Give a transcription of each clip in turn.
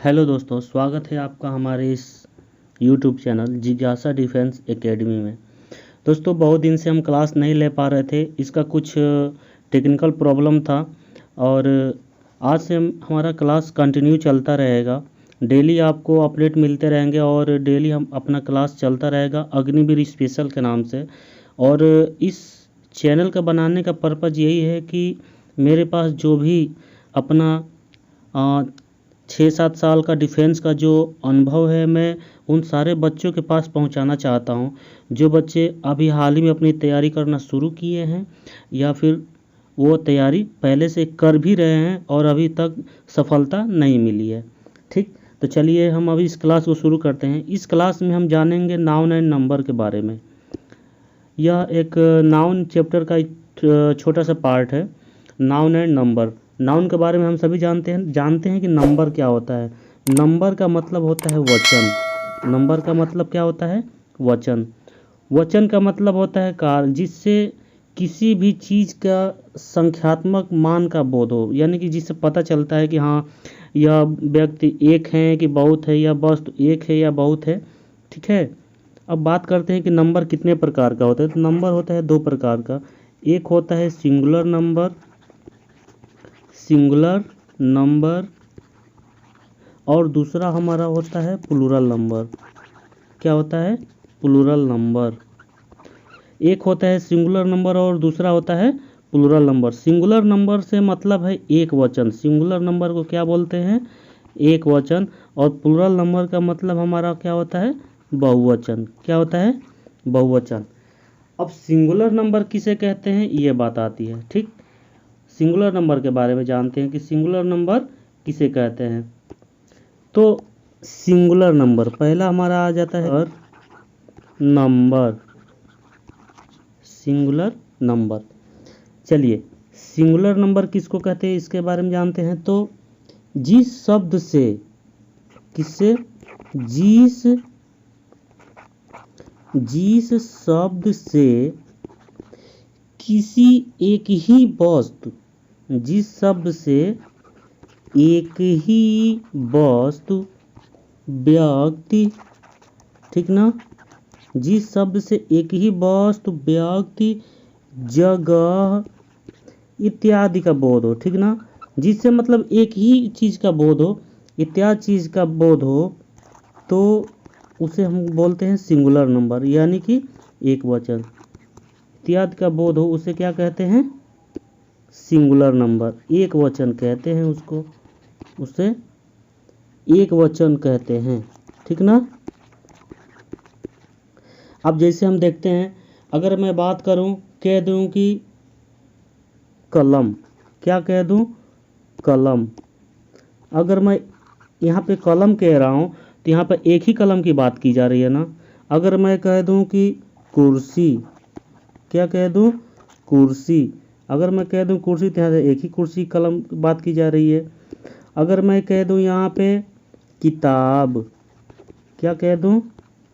Hello दोस्तों, स्वागत है आपका हमारे इस यूट्यूब चैनल जिज्ञासा डिफेंस एकेडमी में। दोस्तों, बहुत दिन से हम क्लास नहीं ले पा रहे थे, इसका कुछ टेक्निकल प्रॉब्लम था और आज से हमारा क्लास कंटिन्यू चलता रहेगा। डेली आपको अपडेट मिलते रहेंगे और डेली हम अपना क्लास चलता रहेगा अग्निवीर स्पेशल के नाम से। और इस चैनल का बनाने का पर्पज़ यही है कि मेरे पास जो भी अपना 6-7 साल का डिफेंस का जो अनुभव है, मैं उन सारे बच्चों के पास पहुंचाना चाहता हूं जो बच्चे अभी हाल ही में अपनी तैयारी करना शुरू किए हैं या फिर वो तैयारी पहले से कर भी रहे हैं और अभी तक सफलता नहीं मिली है। ठीक, तो चलिए हम अभी इस क्लास को शुरू करते हैं। इस क्लास में हम जानेंगे नाउन एंड नंबर के बारे में। यह एक नाउन चैप्टर का एक छोटा सा पार्ट है, नाउन एंड नंबर। नाउन के बारे में हम सभी जानते हैं कि नंबर क्या होता है। नंबर का मतलब होता है वचन। नंबर का मतलब क्या होता है? वचन। वचन का मतलब होता है कार्य, जिससे किसी भी चीज़ का संख्यात्मक मान का बोध हो, यानी कि जिससे पता चलता है कि हाँ, यह व्यक्ति एक है कि बहुत है, या वस्तु एक है या बहुत है। ठीक है, अब बात करते हैं कि नंबर कितने प्रकार का होता है। तो नंबर होता है 2 प्रकार का। एक होता है सिंगुलर नंबर, और दूसरा हमारा होता है प्लूरल नंबर। क्या होता है? Plural number. एक होता है सिंगुलर नंबर और दूसरा होता है प्लूरल नंबर। सिंगुलर नंबर से मतलब है एक वचन। सिंगुलर नंबर को क्या बोलते हैं? एक वचन। और प्लूरल नंबर का मतलब हमारा क्या होता है? बहुवचन। क्या होता है? बहुवचन। अब सिंगुलर नंबर किसे कहते हैं, ये बात आती है। ठीक, सिंगुलर नंबर के बारे में जानते हैं कि सिंगुलर नंबर किसे कहते हैं। तो सिंगुलर नंबर पहला हमारा आ जाता है नंबर, सिंगुलर नंबर। चलिए, सिंगुलर नंबर किसको कहते हैं इसके बारे में जानते हैं। तो जिस शब्द से, किससे? जिस शब्द से किसी एक ही वस्तु, जिस शब्द से एक ही वस्तु, व्यक्ति, ठीक ना, जिस शब्द से एक ही वस्तु, व्यक्ति, जगह इत्यादि का बोध हो। ठीक ना, जिससे मतलब एक ही चीज़ का बोध हो, इत्यादि चीज़ का बोध हो, तो उसे हम बोलते हैं सिंगुलर नंबर, यानी कि एक वचन। इत्यादि का बोध हो, उसे क्या कहते हैं? Singular number. एक वचन कहते हैं उसको, उसे एक वचन कहते हैं। ठीक ना। अब जैसे हम देखते हैं, अगर मैं बात करूं, कह दूं कि कलम। क्या कह दूं? कलम। अगर मैं यहाँ पे कलम कह रहा हूँ तो यहाँ पे एक ही कलम की बात की जा रही है ना। अगर मैं कह दूं कि कुर्सी, क्या कह दूं? कुर्सी। अगर मैं कह दूं कुर्सी तो यहाँ से एक ही कुर्सी कलम बात की जा रही है। अगर मैं कह दूं यहाँ पे किताब, क्या कह दूं?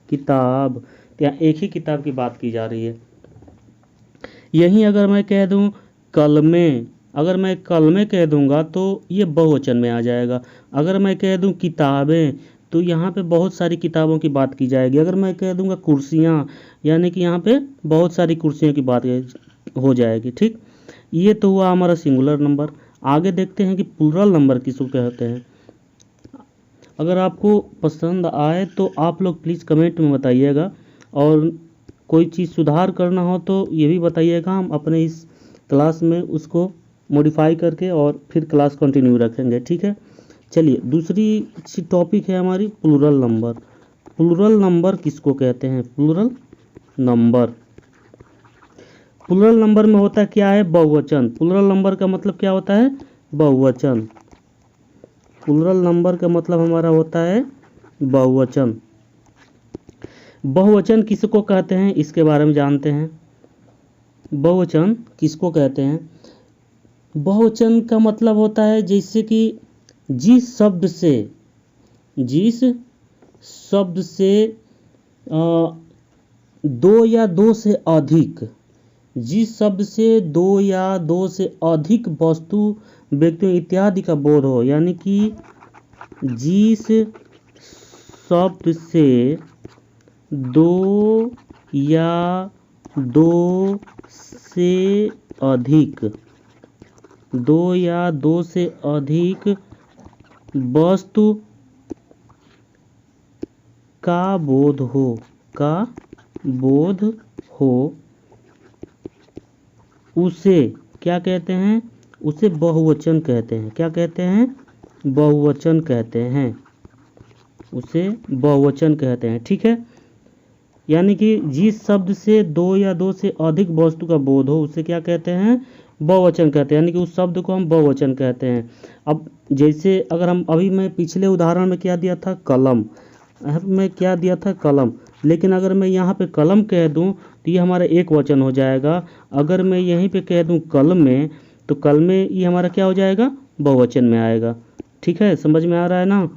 किताब, तो यहाँ एक ही किताब की बात की जा रही है। यहीं अगर मैं कह दूं कलमे, अगर मैं कलमे कह दूंगा तो ये बहुवचन में आ जाएगा। अगर मैं कह दूं किताबें तो यहाँ पे बहुत सारी किताबों की बात की जाएगी। अगर मैं कह दूंगा कुर्सियाँ, यानी कि यहाँ पे बहुत सारी कुर्सियों की बात हो जाएगी। ठीक, ये तो हुआ हमारा सिंगुलर नंबर। आगे देखते हैं कि प्लूरल नंबर किसको कहते हैं। अगर आपको पसंद आए तो आप लोग प्लीज़ कमेंट में बताइएगा, और कोई चीज़ सुधार करना हो तो ये भी बताइएगा। हम अपने इस क्लास में उसको मॉडिफाई करके और फिर क्लास कंटिन्यू रखेंगे। ठीक है, चलिए, दूसरी टॉपिक है हमारी प्लूरल नंबर। प्लूरल नंबर किसको कहते हैं? Plural number. प्लूरल नंबर में होता क्या है? बहुवचन। प्लूरल नंबर का मतलब क्या होता है? बहुवचन। प्लूरल नंबर का मतलब हमारा होता है बहुवचन। बहुवचन किसको कहते हैं इसके बारे में जानते हैं। बहुवचन किसको कहते हैं? बहुवचन का मतलब होता है जैसे कि जिस शब्द से दो या दो से अधिक, जिस शब्द से दो या दो से अधिक वस्तु, व्यक्तियों इत्यादि का बोध हो, यानी कि जिस शब्द से दो या दो से अधिक वस्तु का बोध हो उसे क्या कहते हैं? उसे बहुवचन कहते हैं। क्या कहते हैं? बहुवचन कहते हैं। उसे बहुवचन कहते हैं। ठीक है, यानी कि जिस शब्द से दो या दो से अधिक वस्तु का बोध हो उसे क्या कहते हैं? बहुवचन कहते हैं, यानी कि उस शब्द को हम बहुवचन कहते हैं। अब जैसे अगर हम अभी मैं पिछले उदाहरण में क्या दिया था? कलम। मैं क्या दिया था? कलम। लेकिन अगर मैं यहाँ पे कलम कह दूँ तो ये हमारा एक वचन हो जाएगा। अगर मैं यहीं पे कह दूँ कल में, तो कल में ये हमारा क्या हो जाएगा? बहुवचन में आएगा। ठीक है, समझ में आ रहा है ना?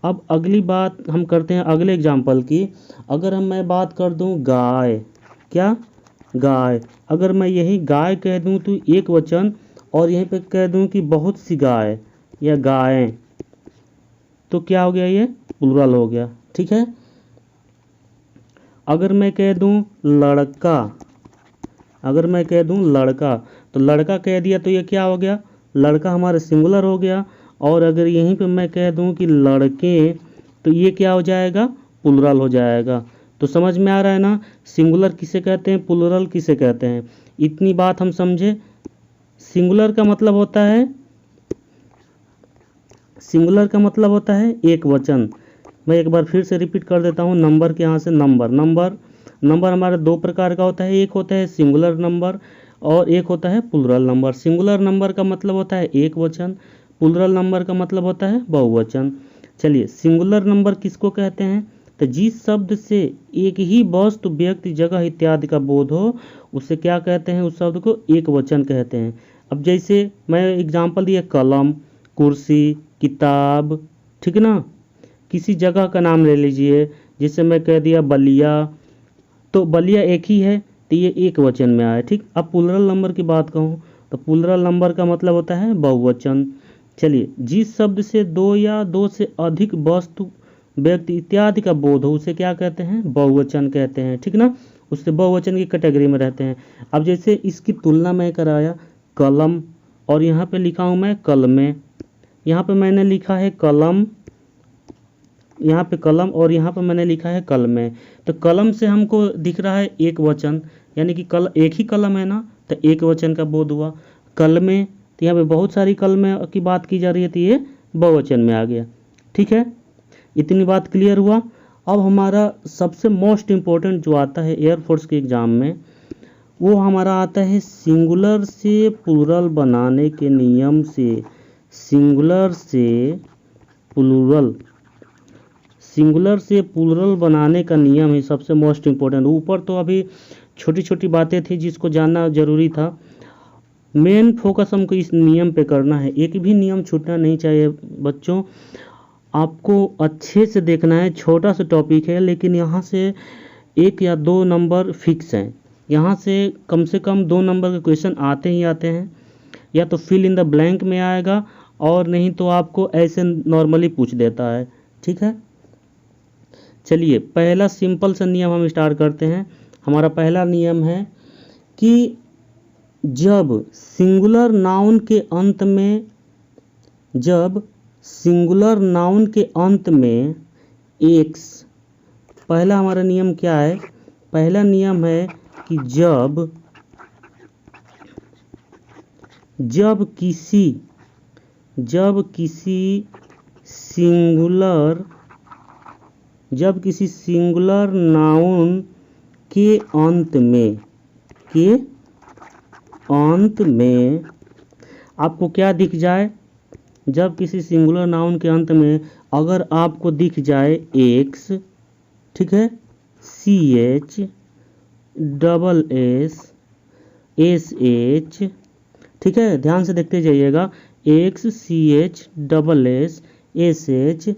अब अगली बात हम करते हैं अगले एग्जाम्पल की। अगर मैं बात कर दूँ गाय। क्या? गाय। अगर मैं यही गाय कह दूँ तो एक वचन, और यहीं पे कह दूँ कि बहुत सी गाय या गायें, तो क्या हो गया? ये प्लुरल हो गया। ठीक है, अगर मैं कह दूँ लड़का, तो लड़का कह दिया तो ये क्या हो गया? लड़का हमारा सिंगुलर हो गया। और अगर यहीं पे मैं कह दूं कि लड़के, तो ये क्या हो जाएगा? प्लुरल हो जाएगा। तो समझ में आ रहा है ना? सिंगुलर किसे कहते हैं, प्लुरल किसे कहते हैं? इतनी बात हम समझे। सिंगुलर का मतलब होता है एक वचन। मैं एक बार फिर से रिपीट कर देता हूँ। नंबर के यहाँ से नंबर हमारे दो प्रकार का होता है। एक होता है सिंगुलर नंबर और एक होता है प्लुरल नंबर। सिंगुलर नंबर का मतलब होता है एक वचन, प्लुरल नंबर का मतलब होता है बहुवचन। चलिए, सिंगुलर नंबर किसको कहते हैं? तो जिस शब्द से एक ही वस्तु, व्यक्ति, जगह इत्यादि का बोध हो उसे क्या कहते हैं? उस शब्द को एक वचन कहते हैं। अब जैसे मैं एग्जाम्पल दिया कलम, कुर्सी, किताब। ठीक ना? किसी जगह का नाम ले लीजिए, जैसे मैं कह दिया बलिया, तो बलिया एक ही है तो ये एक वचन में आया। ठीक, अब प्लुरल नंबर की बात कहूँ तो प्लुरल नंबर का मतलब होता है बहुवचन। चलिए, जिस शब्द से दो या दो से अधिक वस्तु, व्यक्ति इत्यादि का बोध हो उसे क्या कहते हैं? बहुवचन कहते हैं। ठीक ना? उससे बहुवचन की कैटेगरी में रहते हैं। अब जैसे इसकी तुलना मैं कराया कलम, और यहाँ पे लिखा हूँ मैं कलमें। यहाँ पे मैंने लिखा है कलम, यहाँ पे कलम, और यहाँ पे मैंने लिखा है कलमें। तो कलम से हमको दिख रहा है एक वचन, यानी कि एक ही कलम है ना, तो एक वचन का बोध हुआ। कलमें, तो यहाँ पे बहुत सारी कलमें की बात की जा रही है तो ये बहुवचन में आ गया। ठीक है, इतनी बात क्लियर हुआ। अब हमारा सबसे मोस्ट इम्पोर्टेंट जो आता है एयरफोर्स के एग्ज़ाम में, वो हमारा आता है सिंगुलर से प्लुरल बनाने के नियम से। सिंगुलर से प्लुरल बनाने का नियम है सबसे मोस्ट इम्पोर्टेंट। ऊपर तो अभी छोटी छोटी बातें थी जिसको जानना जरूरी था। मेन फोकस हमको इस नियम पे करना है। एक भी नियम छूटना नहीं चाहिए बच्चों, आपको अच्छे से देखना है। छोटा सा टॉपिक है लेकिन यहाँ से 1 या 2 नंबर फिक्स हैं। यहाँ से कम 2 नंबर के क्वेश्चन आते ही आते हैं। या तो फिल इन द ब्लैंक में आएगा और नहीं तो आपको ऐसे नॉर्मली पूछ देता है। ठीक है, चलिए पहला सिंपल सा नियम हम स्टार्ट करते हैं। हमारा पहला नियम है कि जब सिंगुलर नाउन के अंत में एक्स, पहला हमारा नियम क्या है? पहला नियम है कि जब किसी सिंगुलर नाउन के अंत में आपको क्या दिख जाए? जब किसी सिंगुलर नाउन के अंत में अगर आपको दिख जाए एक्स, ठीक है, CH, SSH, ठीक है, ध्यान से देखते जाइएगा। X, CH, SSH,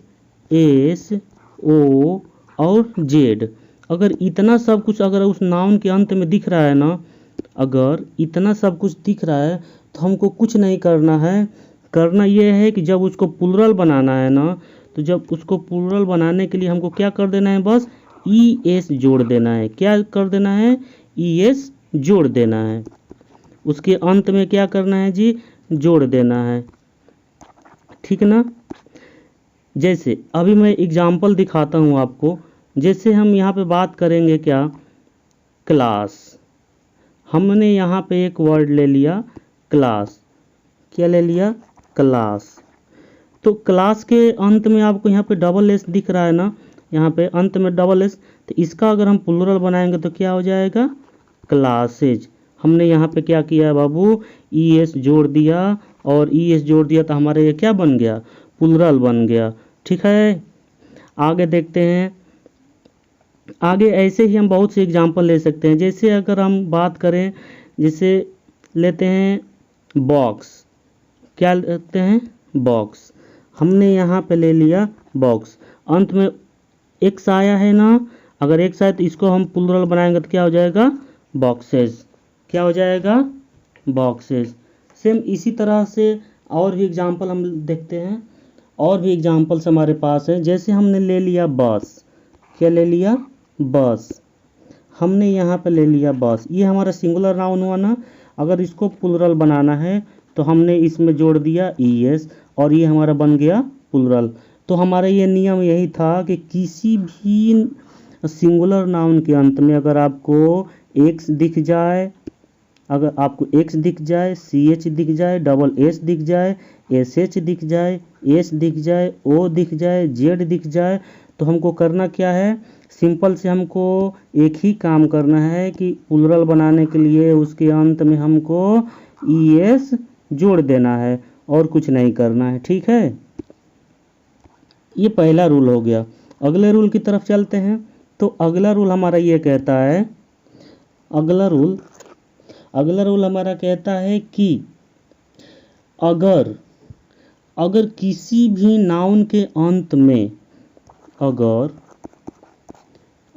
S, O और Z, अगर इतना सब कुछ अगर उस नाउन के अंत में दिख रहा है ना, अगर इतना सब कुछ दिख रहा है तो हमको कुछ नहीं करना है। करना ये है कि जब उसको प्लुरल बनाना है ना, तो जब उसको प्लूरल बनाने के लिए हमको क्या कर देना है, बस ES जोड़ देना है। क्या कर देना है, ES जोड़ देना है। उसके अंत में क्या करना है जी, जोड़ देना है, ठीक ना। जैसे अभी मैं एग्जाम्पल दिखाता हूँ आपको। जैसे हम यहाँ पे बात करेंगे क्या, क्लास। हमने यहाँ पे एक वर्ड ले लिया क्लास। क्या ले लिया, क्लास। तो क्लास के अंत में आपको यहाँ पे डबल एस दिख रहा है ना, यहाँ पे अंत में डबल एस, तो इसका अगर हम प्लूरल बनाएंगे तो क्या हो जाएगा, क्लासेज। हमने यहाँ पे क्या किया है बाबू, ES जोड़ दिया, और ES जोड़ दिया तो हमारे ये क्या बन गया, प्लूरल बन गया, ठीक है। आगे देखते हैं। आगे ऐसे ही हम बहुत से एग्जाम्पल ले सकते हैं। जैसे अगर हम बात करें, जैसे लेते हैं बॉक्स। क्या लेते हैं, बॉक्स। हमने यहाँ पे ले लिया बॉक्स, अंत में एक्स आया है ना, अगर एक्स आए तो इसको हम प्लूरल बनाएंगे तो क्या हो जाएगा, बॉक्सेस। क्या हो जाएगा, बॉक्सेस। सेम इसी तरह से और भी एग्जाम्पल हम देखते हैं। और भी एग्जाम्पल्स हमारे पास है। जैसे हमने ले लिया बस। क्या ले लिया, बस। हमने यहाँ पे ले लिया बस, ये हमारा सिंगुलर नाउन हुआ ना। अगर इसको प्लूरल बनाना है तो हमने इसमें जोड़ दिया ES, और ये हमारा बन गया प्लूरल। तो हमारा ये नियम यही था कि किसी भी सिंगुलर नाउन के अंत में अगर आपको एक्स दिख जाए, अगर आपको एक्स दिख जाए, CH दिख जाए, डबल S दिख जाए, SH दिख जाए, S दिख जाए, O दिख जाए, Z दिख जाए, तो हमको करना क्या है, सिंपल से हमको एक ही काम करना है कि प्लूरल बनाने के लिए उसके अंत में हमको ES जोड़ देना है, और कुछ नहीं करना है, ठीक है। ये पहला रूल हो गया। अगले रूल की तरफ चलते हैं। तो अगला रूल हमारा ये कहता है, अगला रूल हमारा कहता है कि अगर किसी भी नाउन के अंत में,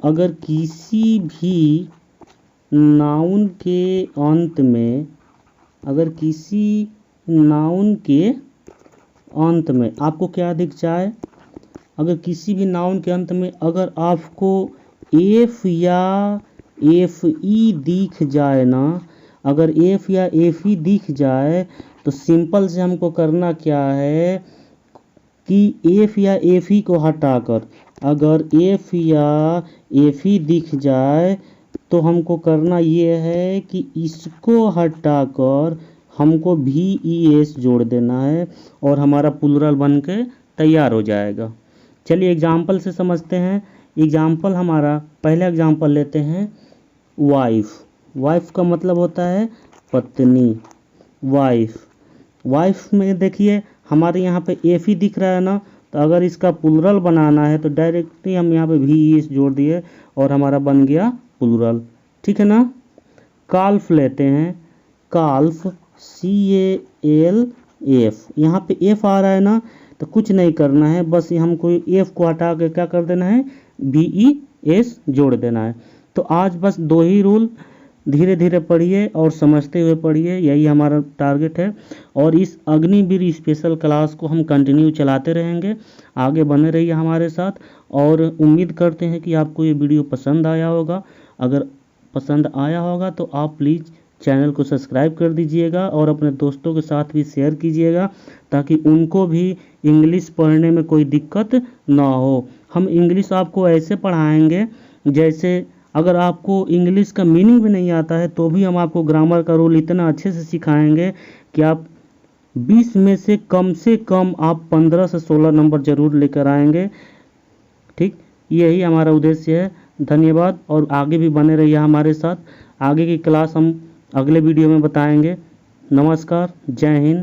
अगर किसी भी नाउन के अंत में, अगर किसी नाउन के अंत में आपको क्या दिख जाए, अगर किसी भी नाउन के अंत में अगर आपको F या FE दिख जाए ना, अगर F या FE दिख जाए तो सिंपल से हमको करना क्या है कि F या FE को हटाकर, अगर F या FE दिख जाए तो हमको करना ये है कि इसको हटाकर हमको VES जोड़ देना है, और हमारा प्लूरल बन के तैयार हो जाएगा। चलिए एग्जाम्पल से समझते हैं। एग्जाम्पल हमारा पहला एग्जाम्पल लेते हैं, वाइफ। वाइफ का मतलब होता है पत्नी, वाइफ में देखिए हमारे यहाँ पे FE दिख रहा है ना, तो अगर इसका प्लूरल बनाना है तो डायरेक्टली हम यहाँ पे VES जोड़ दिए और हमारा बन गया प्लूरल, ठीक है ना। काल्फ लेते हैं, काल्फ CALF, यहाँ पे F आ रहा है ना, तो कुछ नहीं करना है, बस हमको F को हटा के क्या कर देना है, VES जोड़ देना है। तो आज बस दो ही रूल धीरे धीरे पढ़िए और समझते हुए पढ़िए, यही हमारा टारगेट है। और इस अग्निवीर स्पेशल क्लास को हम कंटिन्यू चलाते रहेंगे, आगे बने रहिए हमारे साथ। और उम्मीद करते हैं कि आपको ये वीडियो पसंद आया होगा। अगर पसंद आया होगा तो आप प्लीज़ चैनल को सब्सक्राइब कर दीजिएगा और अपने दोस्तों के साथ भी शेयर कीजिएगा, ताकि उनको भी इंग्लिश पढ़ने में कोई दिक्कत ना हो। हम इंग्लिश आपको ऐसे पढ़ाएंगे जैसे, अगर आपको इंग्लिश का मीनिंग भी नहीं आता है तो भी हम आपको ग्रामर का रूल इतना अच्छे से सिखाएंगे कि आप 20 में से कम आप 15 से 16 नंबर जरूर लेकर आएंगे, ठीक। यही हमारा उद्देश्य है। धन्यवाद, और आगे भी बने रहिए हमारे साथ। आगे की क्लास हम अगले वीडियो में बताएंगे। नमस्कार, जय हिंद।